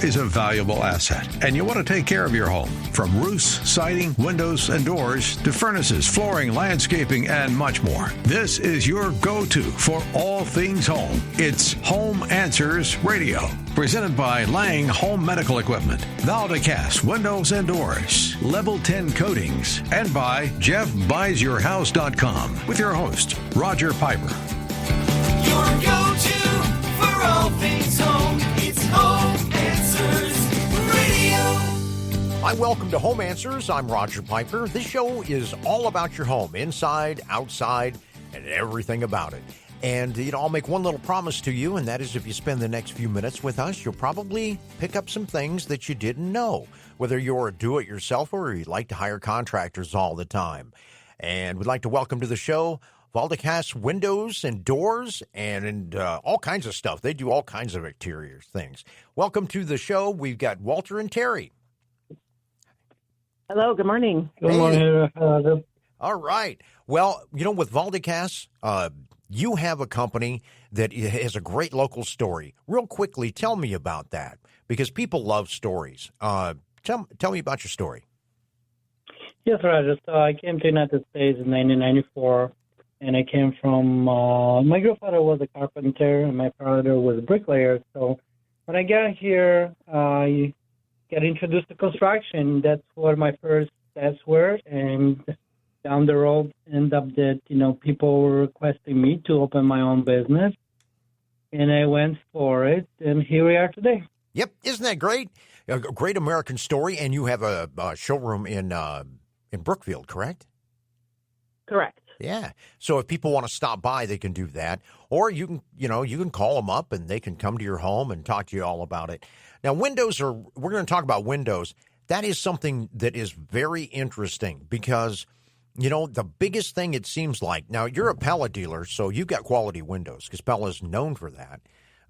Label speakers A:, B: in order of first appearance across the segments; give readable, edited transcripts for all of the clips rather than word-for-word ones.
A: is a valuable asset, and you want to take care of your home. From roofs, siding, windows, and doors to furnaces, flooring, landscaping, and much more. This is your go-to for all things home. It's Home Answers Radio, presented by Lang Home Medical Equipment, Valdicass Windows and Doors, Level 10 Coatings, and by JeffBuysYourHouse.com with your host, Roger Piper.
B: Your go-to for all things home. It's Home Answers Radio.
C: Hi, welcome to Home Answers. I'm Roger Piper. This show is all about your home, inside, outside, and everything about it. And, I'll make one little promise to you, and that is if you spend the next few minutes with us, you'll probably pick up some things that you didn't know, whether you're a do-it-yourselfer or you like to hire contractors all the time. And we'd like to welcome to the show Valdicass Windows and Doors and all kinds of stuff. They do all kinds of exterior things. Welcome to the show. We've got Walter and Terry.
D: Hello, good morning.
E: Good morning.
C: All right. Well, with Valdicass, you have a company that has a great local story. Real quickly, tell me about that, because people love stories. Tell me about your story.
E: Yes, Roger. So I came to the United States in 1994, and I came from, my grandfather was a carpenter, and my father was a bricklayer. So when I got here, I got introduced to construction. That's where my first steps were, and down the road, end up that, people were requesting me to open my own business, and I went for it, and here we are today.
C: Yep. Isn't that great? A great American story, and you have a showroom in Brookfield, correct?
D: Correct.
C: Yeah. So if people want to stop by, they can do that. Or you can call them up and they can come to your home and talk to you all about it. Now, we're going to talk about windows. That is something that is very interesting because, the biggest thing it seems like, now you're a Pella dealer, so you've got quality windows because Pella is known for that.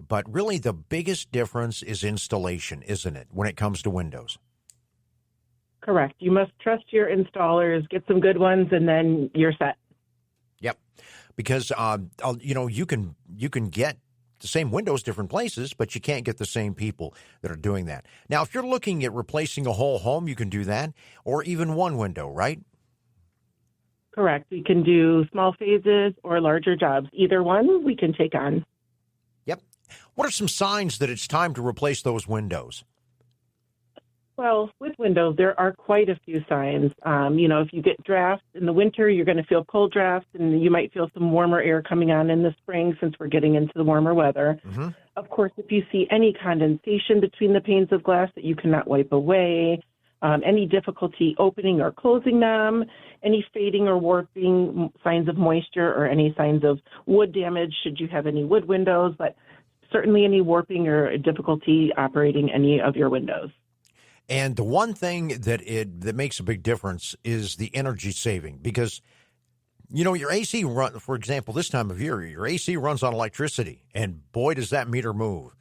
C: But really the biggest difference is installation, isn't it, when it comes to windows?
D: Correct. You must trust your installers, get some good ones, and then you're set.
C: Yep. Because, you can get the same windows different places, but you can't get the same people that are doing that. Now, if you're looking at replacing a whole home, you can do that, or even one window, right?
D: Correct. We can do small phases or larger jobs. Either one we can take on.
C: Yep. What are some signs that it's time to replace those windows?
D: Well, with windows, there are quite a few signs. If you get drafts in the winter, you're going to feel cold drafts, and you might feel some warmer air coming on in the spring since we're getting into the warmer weather. Mm-hmm. Of course, if you see any condensation between the panes of glass that you cannot wipe away, any difficulty opening or closing them, any fading or warping, signs of moisture, or any signs of wood damage should you have any wood windows, but certainly any warping or difficulty operating any of your windows.
C: And the one thing that makes a big difference is the energy saving, because, your AC run, for example, this time of year, your AC runs on electricity, and boy, does that meter move.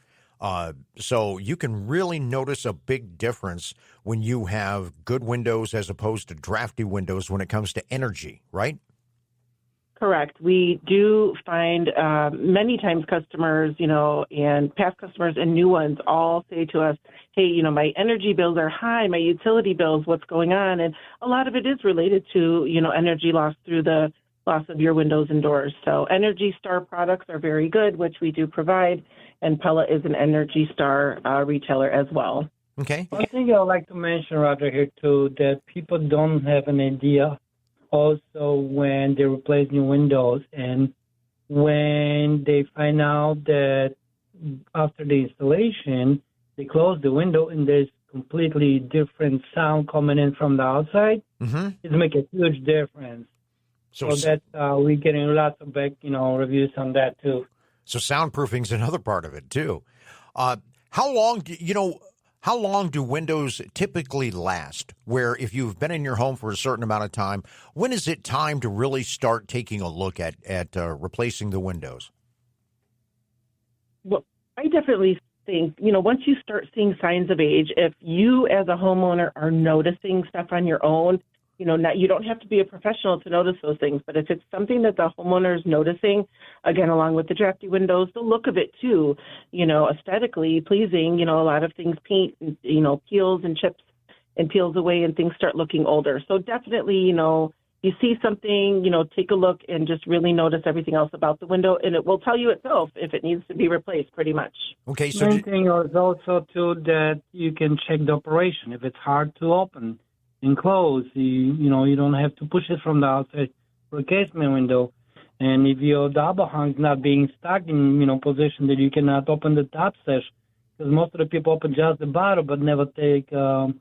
C: So you can really notice a big difference when you have good windows as opposed to drafty windows when it comes to energy, right?
D: Correct. We do find many times customers, and past customers and new ones all say to us, hey, my energy bills are high, my utility bills, what's going on? And a lot of it is related to, energy loss through the loss of your windows and doors. So Energy Star products are very good, which we do provide, and Pella is an Energy Star retailer as well.
C: Okay.
E: One thing I would like to mention, Roger, here too, that people don't have an idea also when they replace new windows and when they find out that after the installation, they close the window and there's completely different sound coming in from the outside. Mm-hmm. It makes a huge difference. So that we're getting lots of reviews on that too.
C: So soundproofing's another part of it too. How long do windows typically last? Where if you've been in your home for a certain amount of time, when is it time to really start taking a look at replacing the windows?
D: Well, I definitely think, once you start seeing signs of age, if you as a homeowner are noticing stuff on your own, you don't have to be a professional to notice those things, but if it's something that the homeowner is noticing, again, along with the drafty windows, the look of it too, aesthetically pleasing, a lot of things paint, peels and chips and peels away and things start looking older. So definitely, you see something, take a look and just really notice everything else about the window, and it will tell you itself if it needs to be replaced, pretty much.
C: Okay, so
E: Main thing is also too that you can check the operation. If it's hard to open and close, you don't have to push it from the outside for a casement window. And if your double hung is not being stuck in position that you cannot open the top sash, because most of the people open just the bottom but never think about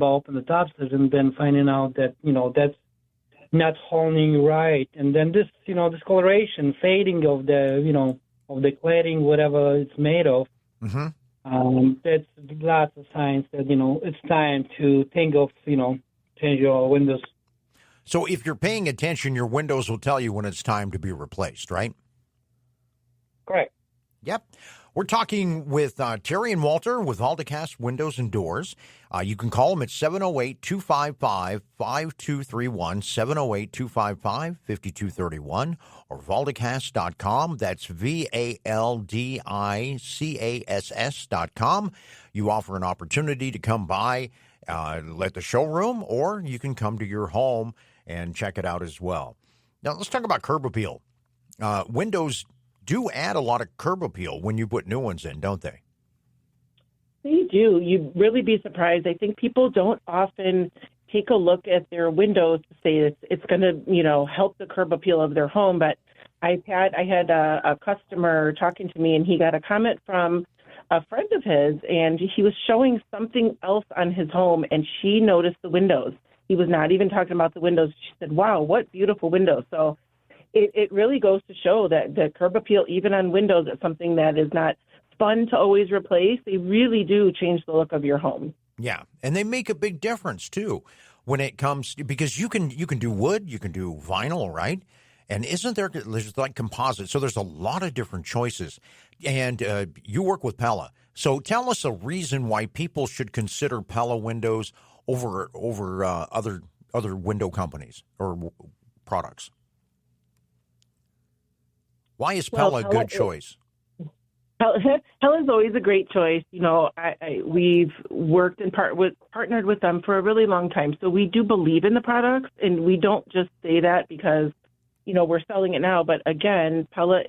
E: open the top sash, and then finding out that that's not holding right, and then this discoloration, fading of the of the cladding, whatever it's made of.
C: Mm-hmm.
E: That's lots of signs that it's time to think of change your windows.
C: So if you're paying attention, your windows will tell you when it's time to be replaced, right?
E: Correct.
C: Yep. We're talking with Terry and Walter with Valdicass Windows and Doors. You can call them at 708-255-5231, 708-255-5231, or valdicass.com. That's VALDICASS.com. You offer an opportunity to come by, let the showroom, or you can come to your home and check it out as well. Now, let's talk about curb appeal. Windows do add a lot of curb appeal when you put new ones in, don't they?
D: They do. You'd really be surprised. I think people don't often take a look at their windows to say it's going to, help the curb appeal of their home. But I had a customer talking to me, and he got a comment from a friend of his, and he was showing something else on his home, and she noticed the windows. He was not even talking about the windows. She said, "Wow, what beautiful windows." So it really goes to show that the curb appeal, even on windows, is something that is not fun to always replace. They really do change the look of your home.
C: Yeah, and they make a big difference, too, when it comes, because you can do wood, you can do vinyl, right? And there's like composite, so there's a lot of different choices. And you work with Pella. So tell us a reason why people should consider Pella windows over other window companies or products. Why is Pella a good choice?
D: Pella's always a great choice. We've worked and partnered with them for a really long time. So we do believe in the products, and we don't just say that because, we're selling it now. But again, Pella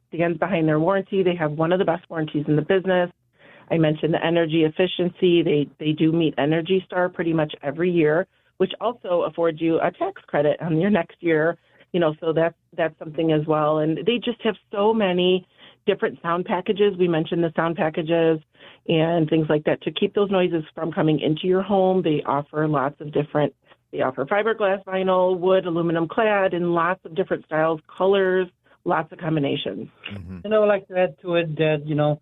D: stands behind their warranty. They have one of the best warranties in the business. I mentioned the energy efficiency. They do meet Energy Star pretty much every year, which also affords you a tax credit on your next year. So that's something as well. And they just have so many different sound packages. We mentioned the sound packages and things like that to keep those noises from coming into your home. They offer they offer fiberglass, vinyl, wood, aluminum clad, and lots of different styles, colors, lots of combinations.
C: Mm-hmm.
E: And I would like to add to it that,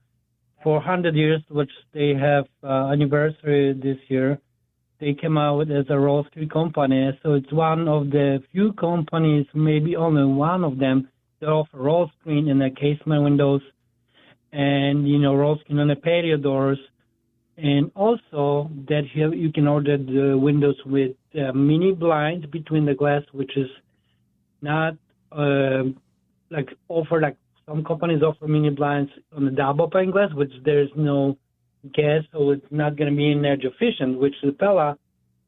E: for 100 years, which they have anniversary this year, they came out as a roll-screen company. So it's one of the few companies, maybe only one of them, that offer roll-screen in the casement windows and, roll-screen on the patio doors. And also that you can order the windows with mini blinds between the glass, which is not some companies offer mini blinds on the double pane glass, which there's no gas, so it's not going to be energy efficient, which the Pella,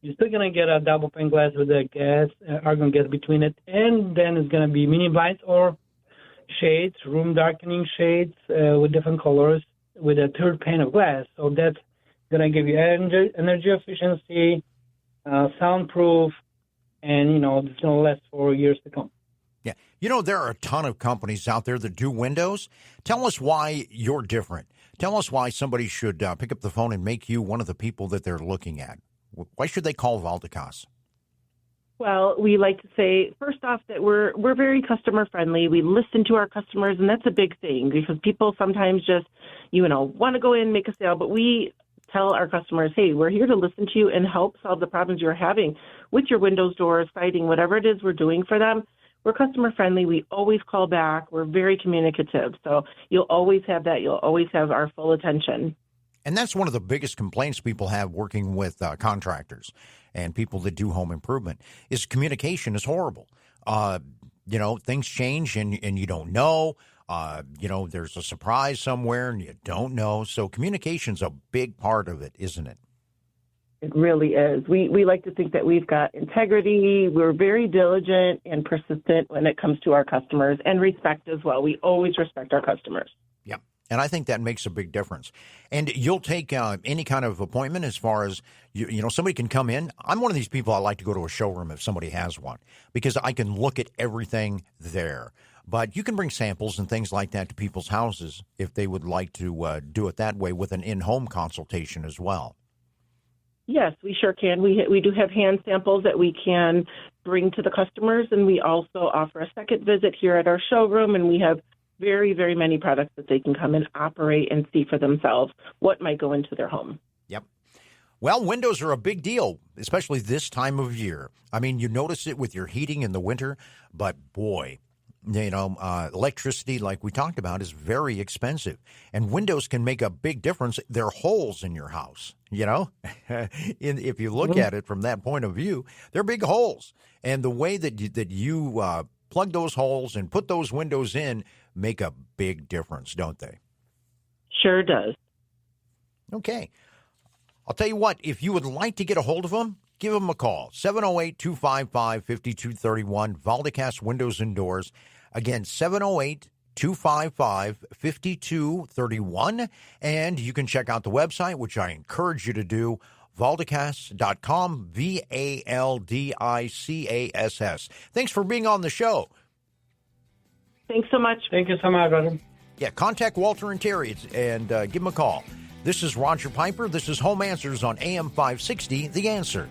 E: you're still going to get a double pane glass with a gas, argon gas between it, and then it's going to be mini blinds or shades, room darkening shades with different colors with a third pane of glass. So that's going to give you energy efficiency, soundproof, and, it's going to last for years to come.
C: Yeah. There are a ton of companies out there that do windows. Tell us why you're different. Tell us why somebody should pick up the phone and make you one of the people that they're looking at. Why should they call Valdicass?
D: Well, we like to say, first off, that we're very customer friendly. We listen to our customers, and that's a big thing because people sometimes just, want to go in and make a sale. But we tell our customers, hey, we're here to listen to you and help solve the problems you're having with your windows, doors, siding, whatever it is we're doing for them. We're customer friendly. We always call back. We're very communicative. So you'll always have that. You'll always have our full attention.
C: And that's one of the biggest complaints people have working with contractors. and people that do home improvement is communication is horrible. Things change and you don't know. There's a surprise somewhere and you don't know. So communication's a big part of it, isn't it?
D: It really is. We like to think that we've got integrity. We're very diligent and persistent when it comes to our customers, and respect as well. We always respect our customers.
C: Yeah. And I think that makes a big difference. And you'll take any kind of appointment as far as, somebody can come in. I'm one of these people, I like to go to a showroom if somebody has one because I can look at everything there. But you can bring samples and things like that to people's houses if they would like to do it that way with an in-home consultation as well.
D: Yes, we sure can. We do have hand samples that we can bring to the customers, and we also offer a second visit here at our showroom, and we have very, very many products that they can come and operate and see for themselves what might go into their home.
C: Yep. Well, windows are a big deal, especially this time of year. I mean, you notice it with your heating in the winter, but boy, electricity, like we talked about, is very expensive. And windows can make a big difference. They're holes in your house, if you look at it from that point of view, they're big holes. And the way that you plug those holes and put those windows in make a big difference, don't they?
D: Sure does.
C: Okay. I'll tell you what, if you would like to get a hold of them, give them a call, 708-255-5231, Valdicass Windows and Doors. Again, 708-255-5231. And you can check out the website, which I encourage you to do, valdicass.com, VALDICASS. Thanks for being on the show.
D: Thanks so much.
E: Thank you so much, Roger.
C: Yeah, contact Walter and Terry and give them a call. This is Roger Piper. This is Home Answers on AM 560, The Answer.